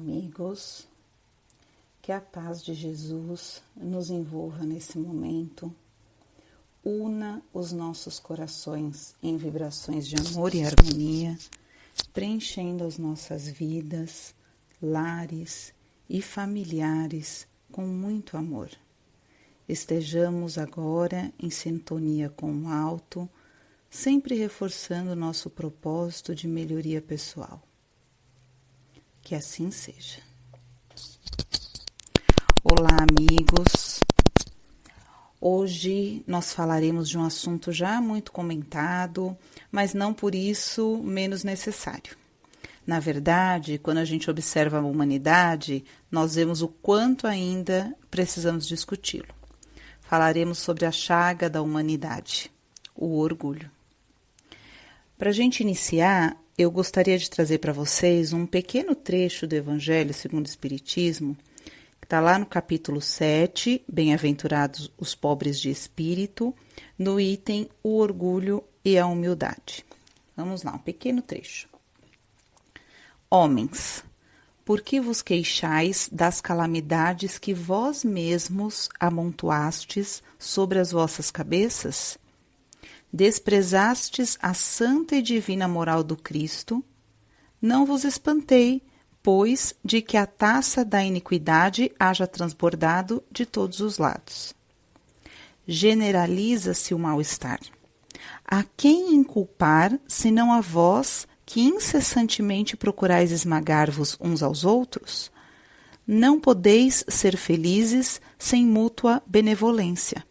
amigos, que a paz de Jesus nos envolva nesse momento, una os nossos corações em vibrações de amor e harmonia, preenchendo as nossas vidas, lares e familiares com muito amor. Estejamos agora em sintonia com o alto, sempre reforçando nosso propósito de melhoria pessoal. Que assim seja. Olá, amigos. Hoje nós falaremos de um assunto já muito comentado, mas não por isso menos necessário. Na verdade, quando a gente observa a humanidade, nós vemos o quanto ainda precisamos discuti-lo. Falaremos sobre a chaga da humanidade, o orgulho. Para a gente iniciar, eu gostaria de trazer para vocês um pequeno trecho do Evangelho segundo o Espiritismo, que está lá no capítulo 7, Bem-aventurados os pobres de espírito, no item O Orgulho e a Humildade. Vamos lá, um pequeno trecho. Homens, por que vos queixais das calamidades que vós mesmos amontoastes sobre as vossas cabeças? Desprezastes a santa e divina moral do Cristo? Não vos espantei, pois, de que a taça da iniquidade haja transbordado de todos os lados. Generaliza-se o mal-estar. A quem inculpar, senão a vós, que incessantemente procurais esmagar-vos uns aos outros? Não podeis ser felizes sem mútua benevolência.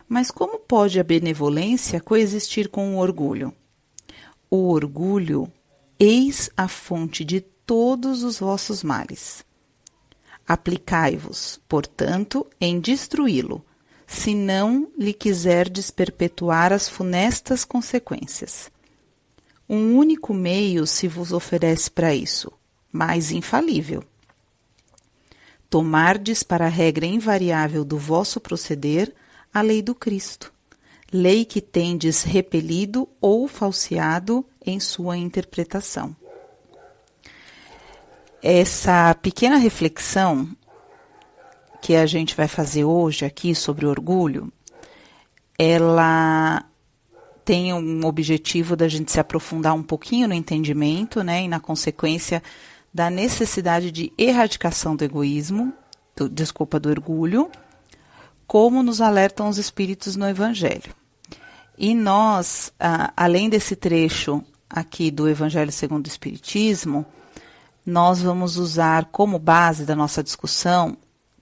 Mas como pode a benevolência coexistir com o orgulho? O orgulho, eis a fonte de todos os vossos males. Aplicai-vos, portanto, em destruí-lo, se não lhe quiserdes perpetuar as funestas consequências. Um único meio se vos oferece para isso, mas infalível. Tomardes para a regra invariável do vosso proceder a lei do Cristo, lei que tendes repelido ou falseado em sua interpretação. Essa pequena reflexão que a gente vai fazer hoje aqui sobre orgulho, ela tem um objetivo da gente se aprofundar um pouquinho no entendimento, né, e na consequência da necessidade de erradicação do egoísmo, do orgulho, como nos alertam os Espíritos no Evangelho. E nós, além desse trecho aqui do Evangelho segundo o Espiritismo, nós vamos usar como base da nossa discussão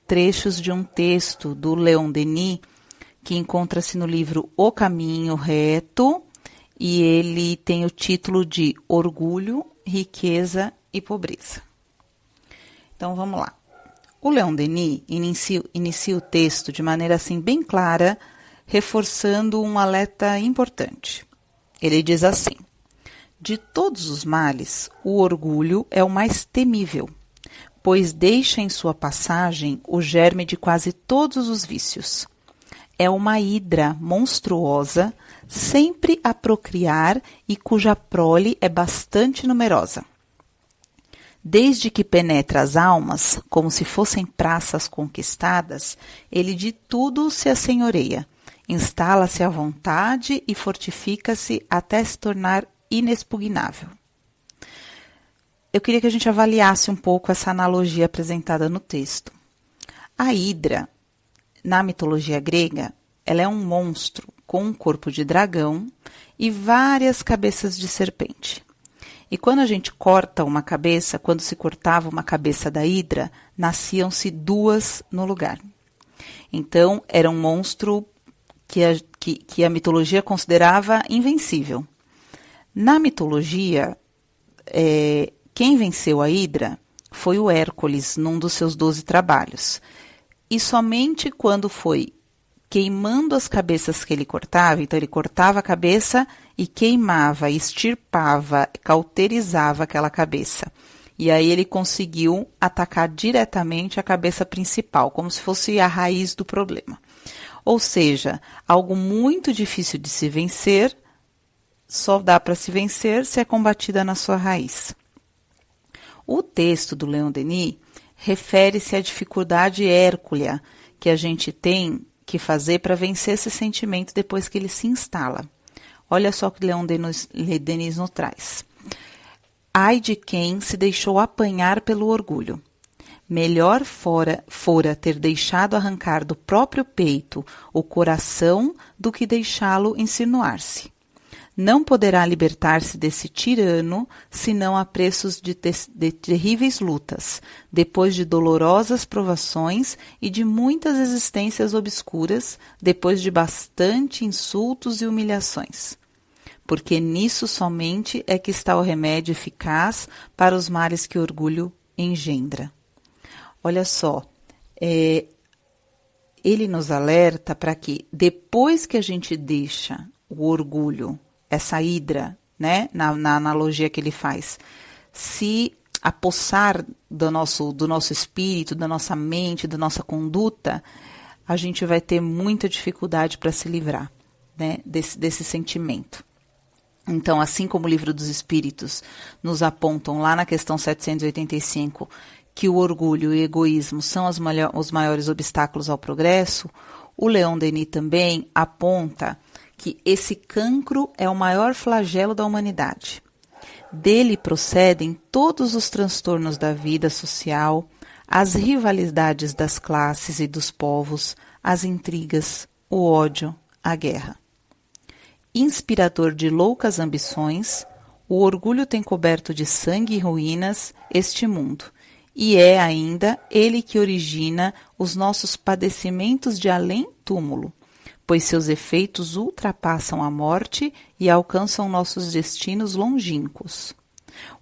trechos de um texto do Leon Denis, que encontra-se no livro O Caminho Reto, e ele tem o título de Orgulho, Riqueza e Pobreza. Então vamos lá. O Leon Denis inicia o texto de maneira assim bem clara, reforçando um alerta importante. Ele diz assim: de todos os males, o orgulho é o mais temível, pois deixa em sua passagem o germe de quase todos os vícios. É uma hidra monstruosa, sempre a procriar e cuja prole é bastante numerosa. Desde que penetra as almas, como se fossem praças conquistadas, ele de tudo se assenhoreia, instala-se à vontade e fortifica-se até se tornar inexpugnável. Eu queria que a gente avaliasse um pouco essa analogia apresentada no texto. A hidra, na mitologia grega, ela é um monstro com um corpo de dragão e várias cabeças de serpente. E quando a gente corta uma cabeça, quando se cortava uma cabeça da hidra, nasciam-se duas no lugar. Então, era um monstro que a mitologia considerava invencível. Na mitologia, quem venceu a hidra foi o Hércules, num dos seus 12 trabalhos. E somente quando foi queimando as cabeças que ele cortava, então ele cortava a cabeça e queimava, extirpava, cauterizava aquela cabeça. E aí ele conseguiu atacar diretamente a cabeça principal, como se fosse a raiz do problema. Ou seja, algo muito difícil de se vencer, só dá para se vencer se é combatida na sua raiz. O texto do Leon Denis refere-se à dificuldade hércula que a gente tem que fazer para vencer esse sentimento depois que ele se instala. Olha só o que Leon Denis nos traz. Ai de quem se deixou apanhar pelo orgulho. Melhor fora ter deixado arrancar do próprio peito o coração do que deixá-lo insinuar-se. Não poderá libertar-se desse tirano, senão a preços de terríveis lutas, depois de dolorosas provações e de muitas existências obscuras, depois de bastante insultos e humilhações. Porque nisso somente é que está o remédio eficaz para os males que o orgulho engendra. Olha só, ele nos alerta para que depois que a gente deixa o orgulho, essa hidra, né, na analogia que ele faz, se apossar do nosso espírito, da nossa mente, da nossa conduta, a gente vai ter muita dificuldade para se livrar, né, desse sentimento. Então, assim como o Livro dos Espíritos nos apontam lá na questão 785 que o orgulho e o egoísmo são os maiores obstáculos ao progresso, o Leon Denis também aponta que esse cancro é o maior flagelo da humanidade. Dele procedem todos os transtornos da vida social, as rivalidades das classes e dos povos, as intrigas, o ódio, a guerra. Inspirador de loucas ambições, o orgulho tem coberto de sangue e ruínas este mundo, e é ainda ele que origina os nossos padecimentos de além-túmulo, pois seus efeitos ultrapassam a morte e alcançam nossos destinos longínquos.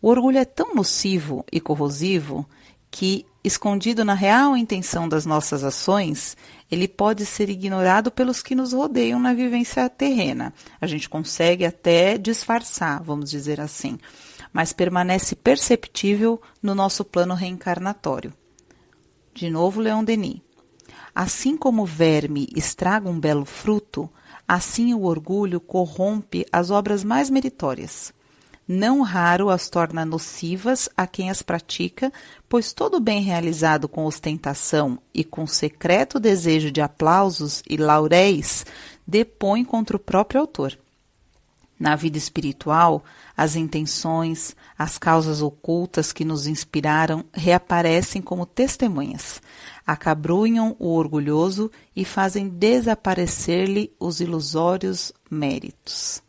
O orgulho é tão nocivo e corrosivo que, escondido na real intenção das nossas ações, ele pode ser ignorado pelos que nos rodeiam na vivência terrena. A gente consegue até disfarçar, vamos dizer assim, mas permanece perceptível no nosso plano reencarnatório. De novo, Leon Denis. Assim como o verme estraga um belo fruto, assim o orgulho corrompe as obras mais meritórias. Não raro as torna nocivas a quem as pratica, pois todo bem realizado com ostentação e com secreto desejo de aplausos e lauréis depõe contra o próprio autor. Na vida espiritual, as intenções, as causas ocultas que nos inspiraram reaparecem como testemunhas, acabrunham o orgulhoso e fazem desaparecer-lhe os ilusórios méritos.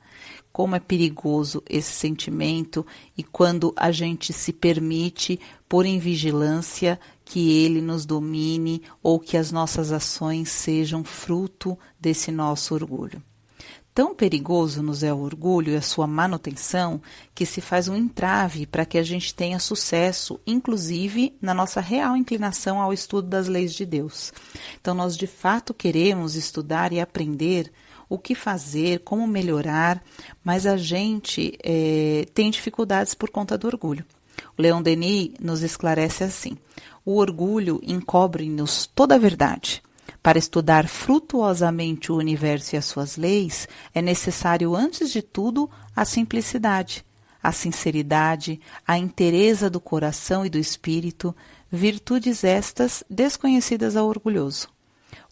Como é perigoso esse sentimento e quando a gente se permite, por em vigilância, que ele nos domine ou que as nossas ações sejam fruto desse nosso orgulho. Tão perigoso nos é o orgulho e a sua manutenção que se faz um entrave para que a gente tenha sucesso, inclusive na nossa real inclinação ao estudo das leis de Deus. Então, nós de fato queremos estudar e aprender o que fazer, como melhorar, mas a gente tem dificuldades por conta do orgulho. O Leon Denis nos esclarece assim: o orgulho encobre-nos toda a verdade. Para estudar frutuosamente o universo e as suas leis, é necessário, antes de tudo, a simplicidade, a sinceridade, a inteireza do coração e do espírito, virtudes estas desconhecidas ao orgulhoso.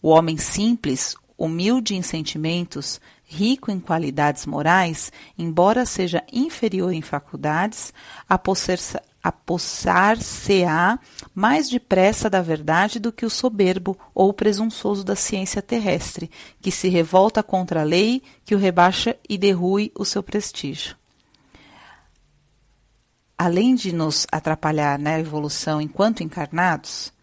O homem simples, humilde em sentimentos, rico em qualidades morais, embora seja inferior em faculdades, apossar-se-á mais depressa da verdade do que o soberbo ou o presunçoso da ciência terrestre, que se revolta contra a lei, que o rebaixa e derrui o seu prestígio. Além de nos atrapalhar na evolução enquanto encarnados,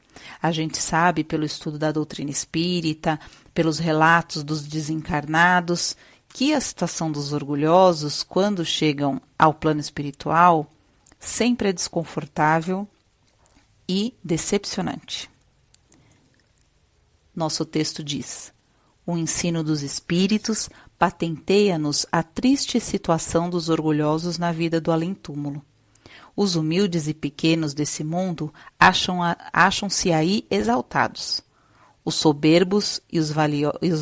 a gente sabe pelo estudo da doutrina espírita, pelos relatos dos desencarnados, que a situação dos orgulhosos, quando chegam ao plano espiritual, sempre é desconfortável e decepcionante. Nosso texto diz: o ensino dos espíritos patenteia-nos a triste situação dos orgulhosos na vida do além-túmulo. Os humildes e pequenos desse mundo acham-se aí exaltados. Os soberbos e os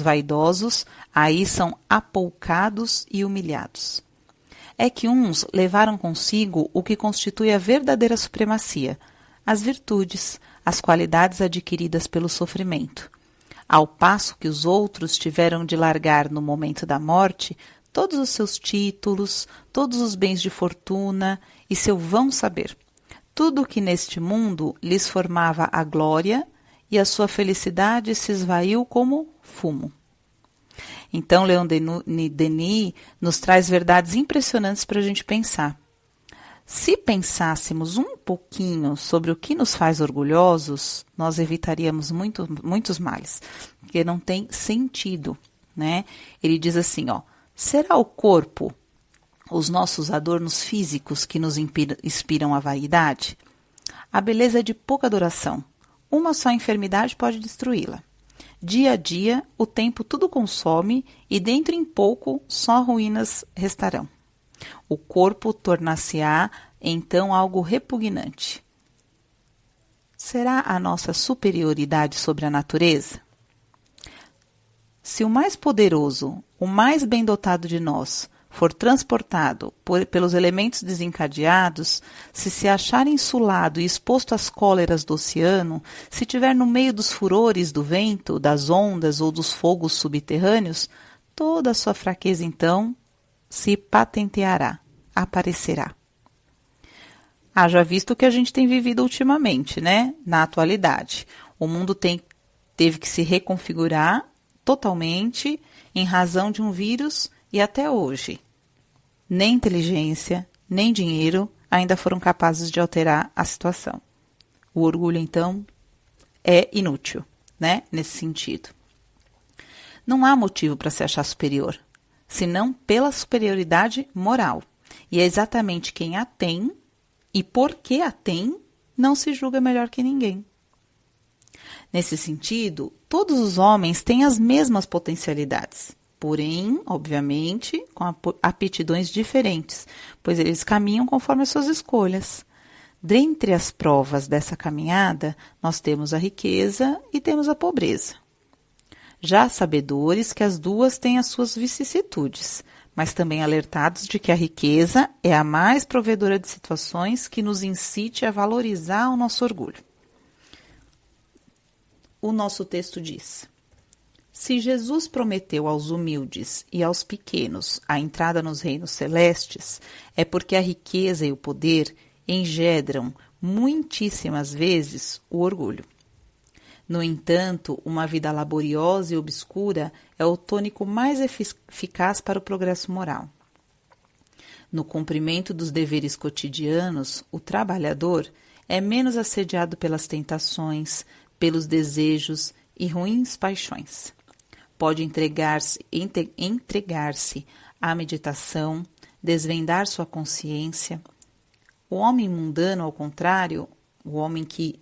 vaidosos aí são apoucados e humilhados. é que uns levaram consigo o que constitui a verdadeira supremacia, as virtudes, as qualidades adquiridas pelo sofrimento, ao passo que os outros tiveram de largar no momento da morte todos os seus títulos, todos os bens de fortuna e seu vão saber, tudo o que neste mundo lhes formava a glória, e a sua felicidade se esvaiu como fumo. Então, Leon Denis nos traz verdades impressionantes para a gente pensar. Se pensássemos um pouquinho sobre o que nos faz orgulhosos, nós evitaríamos muitos males, porque não tem sentido, né? Ele diz assim, será o corpo, os nossos adornos físicos que nos inspiram a vaidade? A beleza é de pouca duração. Uma só enfermidade pode destruí-la. Dia a dia, o tempo tudo consome e dentro em pouco só ruínas restarão. O corpo tornar-se-á, então, algo repugnante. Será a nossa superioridade sobre a natureza? Se o mais poderoso, o mais bem dotado de nós, for transportado pelos elementos desencadeados, se achar insulado e exposto às cóleras do oceano, se tiver no meio dos furores do vento, das ondas ou dos fogos subterrâneos, toda a sua fraqueza, então, se patenteará, aparecerá. Já visto o que a gente tem vivido ultimamente, né? Na atualidade. O mundo teve que se reconfigurar totalmente em razão de um vírus e até hoje. Nem inteligência, nem dinheiro ainda foram capazes de alterar a situação. O orgulho, então, é inútil, né? Nesse sentido. Não há motivo para se achar superior, senão pela superioridade moral. E é exatamente quem a tem e porque a tem, não se julga melhor que ninguém. Nesse sentido, todos os homens têm as mesmas potencialidades, porém, obviamente, com aptidões diferentes, pois eles caminham conforme as suas escolhas. Dentre as provas dessa caminhada, nós temos a riqueza e temos a pobreza. Já sabedores que as duas têm as suas vicissitudes, mas também alertados de que a riqueza é a mais provedora de situações que nos incite a valorizar o nosso orgulho. O nosso texto diz: se Jesus prometeu aos humildes e aos pequenos a entrada nos reinos celestes, é porque a riqueza e o poder engendram muitíssimas vezes o orgulho. No entanto, uma vida laboriosa e obscura é o tônico mais eficaz para o progresso moral. No cumprimento dos deveres cotidianos, o trabalhador é menos assediado pelas tentações, pelos desejos e ruins paixões. Pode entregar-se à meditação, desvendar sua consciência. O homem mundano, ao contrário, o homem que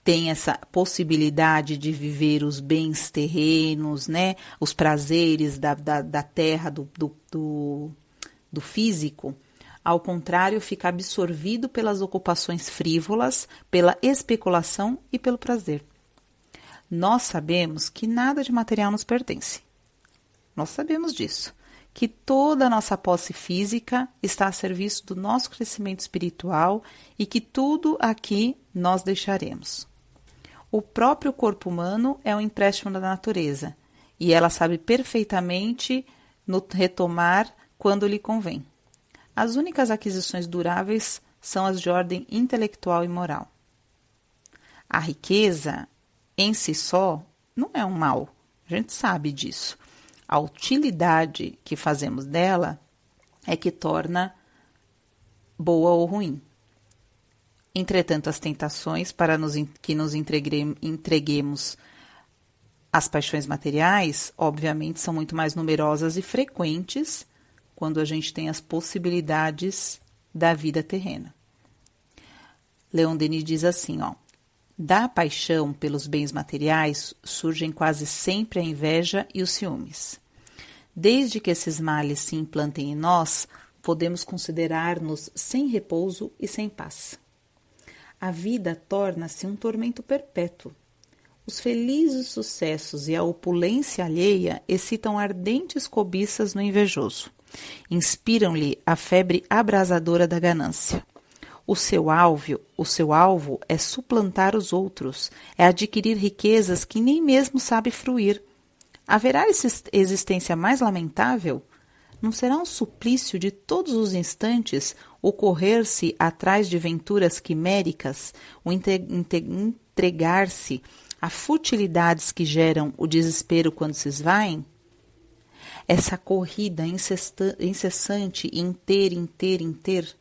tem essa possibilidade de viver os bens terrenos, né, os prazeres da terra, do físico, ao contrário, fica absorvido pelas ocupações frívolas, pela especulação e pelo prazer. Nós sabemos que nada de material nos pertence. Nós sabemos disso, que toda a nossa posse física está a serviço do nosso crescimento espiritual e que tudo aqui nós deixaremos. O próprio corpo humano é um empréstimo da natureza e ela sabe perfeitamente retomar quando lhe convém. As únicas aquisições duráveis são as de ordem intelectual e moral. A riqueza, em si só, não é um mal, a gente sabe disso. A utilidade que fazemos dela é que torna boa ou ruim. Entretanto, as tentações para que nos entreguemos às paixões materiais, obviamente, são muito mais numerosas e frequentes quando a gente tem as possibilidades da vida terrena. Leon Denis diz assim, da paixão pelos bens materiais surgem quase sempre a inveja e os ciúmes. Desde que esses males se implantem em nós, podemos considerar-nos sem repouso e sem paz. A vida torna-se um tormento perpétuo. Os felizes sucessos e a opulência alheia excitam ardentes cobiças no invejoso. Inspiram-lhe a febre abrasadora da ganância. O seu alvo é suplantar os outros, é adquirir riquezas que nem mesmo sabe fruir. Haverá existência mais lamentável? Não será um suplício de todos os instantes o correr-se atrás de venturas quiméricas, o entregar-se a futilidades que geram o desespero quando se esvaem? Essa corrida incessante em ter,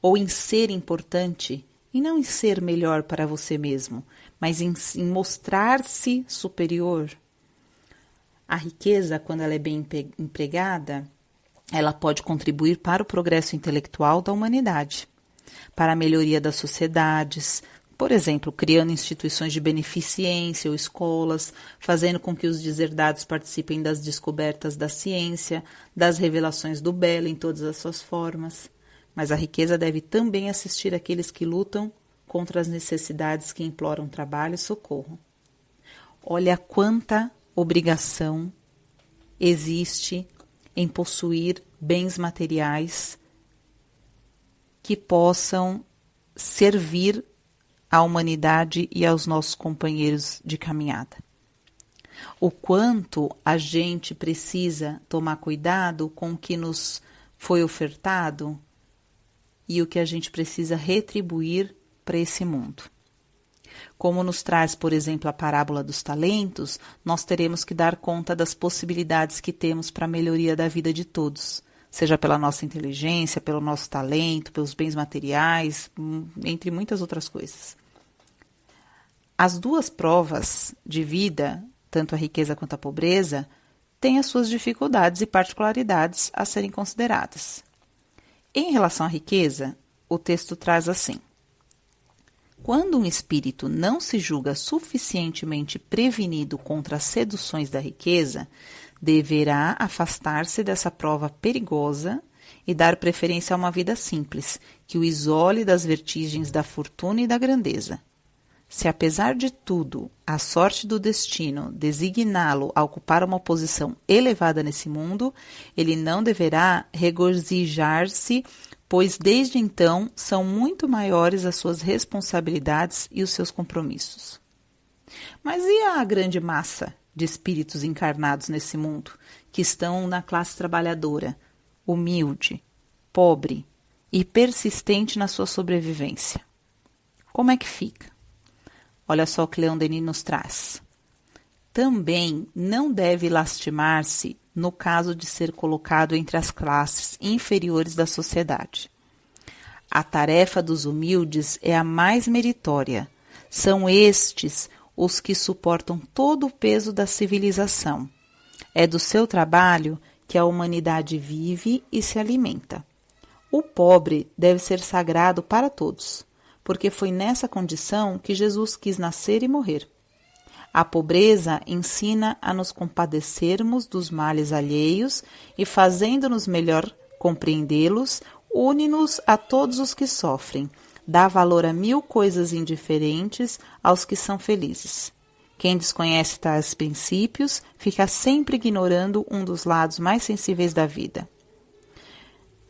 ou em ser importante, e não em ser melhor para você mesmo, mas em mostrar-se superior. A riqueza, quando ela é bem empregada, ela pode contribuir para o progresso intelectual da humanidade, para a melhoria das sociedades, por exemplo, criando instituições de beneficência ou escolas, fazendo com que os deserdados participem das descobertas da ciência, das revelações do belo em todas as suas formas. Mas a riqueza deve também assistir aqueles que lutam contra as necessidades que imploram trabalho e socorro. Olha quanta obrigação existe em possuir bens materiais que possam servir à humanidade e aos nossos companheiros de caminhada. O quanto a gente precisa tomar cuidado com o que nos foi ofertado e o que a gente precisa retribuir para esse mundo. Como nos traz, por exemplo, a parábola dos talentos, nós teremos que dar conta das possibilidades que temos para a melhoria da vida de todos, seja pela nossa inteligência, pelo nosso talento, pelos bens materiais, entre muitas outras coisas. As duas provas de vida, tanto a riqueza quanto a pobreza, têm as suas dificuldades e particularidades a serem consideradas. Em relação à riqueza, o texto traz assim: quando um espírito não se julga suficientemente prevenido contra as seduções da riqueza, deverá afastar-se dessa prova perigosa e dar preferência a uma vida simples, que o isole das vertigens da fortuna e da grandeza. Se, apesar de tudo, a sorte do destino designá-lo a ocupar uma posição elevada nesse mundo, ele não deverá regozijar-se, pois desde então são muito maiores as suas responsabilidades e os seus compromissos. Mas e a grande massa de espíritos encarnados nesse mundo, que estão na classe trabalhadora, humilde, pobre e persistente na sua sobrevivência? Como é que fica? Olha só o que Leon Denis nos traz. Também não deve lastimar-se no caso de ser colocado entre as classes inferiores da sociedade. A tarefa dos humildes é a mais meritória. São estes os que suportam todo o peso da civilização. É do seu trabalho que a humanidade vive e se alimenta. O pobre deve ser sagrado para todos, porque foi nessa condição que Jesus quis nascer e morrer. A pobreza ensina a nos compadecermos dos males alheios e, fazendo-nos melhor compreendê-los, une-nos a todos os que sofrem, dá valor a 1000 coisas indiferentes aos que são felizes. Quem desconhece tais princípios fica sempre ignorando um dos lados mais sensíveis da vida.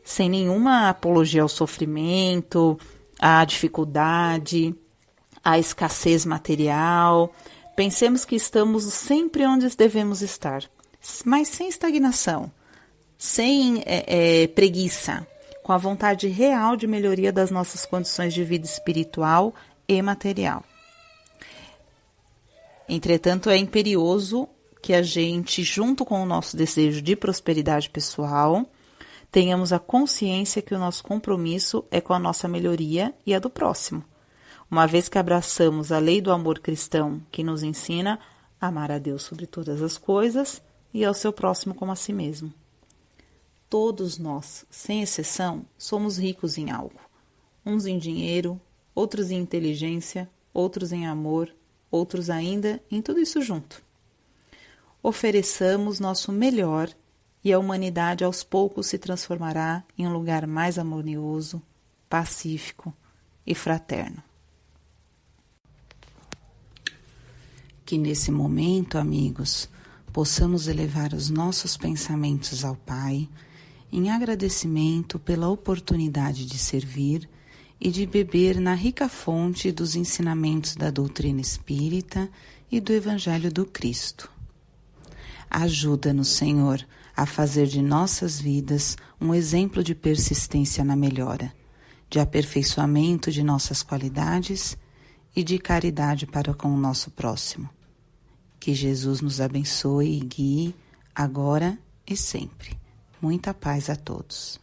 Sem nenhuma apologia ao sofrimento, à dificuldade, à escassez material, pensemos que estamos sempre onde devemos estar, mas sem estagnação, sem preguiça, com a vontade real de melhoria das nossas condições de vida espiritual e material. Entretanto, é imperioso que a gente, junto com o nosso desejo de prosperidade pessoal, tenhamos a consciência que o nosso compromisso é com a nossa melhoria e a do próximo, uma vez que abraçamos a lei do amor cristão, que nos ensina a amar a Deus sobre todas as coisas e ao seu próximo como a si mesmo. Todos nós, sem exceção, somos ricos em algo. Uns em dinheiro, outros em inteligência, outros em amor, outros ainda em tudo isso junto. Ofereçamos nosso melhor e a humanidade aos poucos se transformará em um lugar mais harmonioso, pacífico e fraterno. Que nesse momento, amigos, possamos elevar os nossos pensamentos ao Pai em agradecimento pela oportunidade de servir e de beber na rica fonte dos ensinamentos da doutrina espírita e do Evangelho do Cristo. Ajuda-nos, Senhor, a fazer de nossas vidas um exemplo de persistência na melhora, de aperfeiçoamento de nossas qualidades e de caridade para com o nosso próximo. Que Jesus nos abençoe e guie agora e sempre. Muita paz a todos.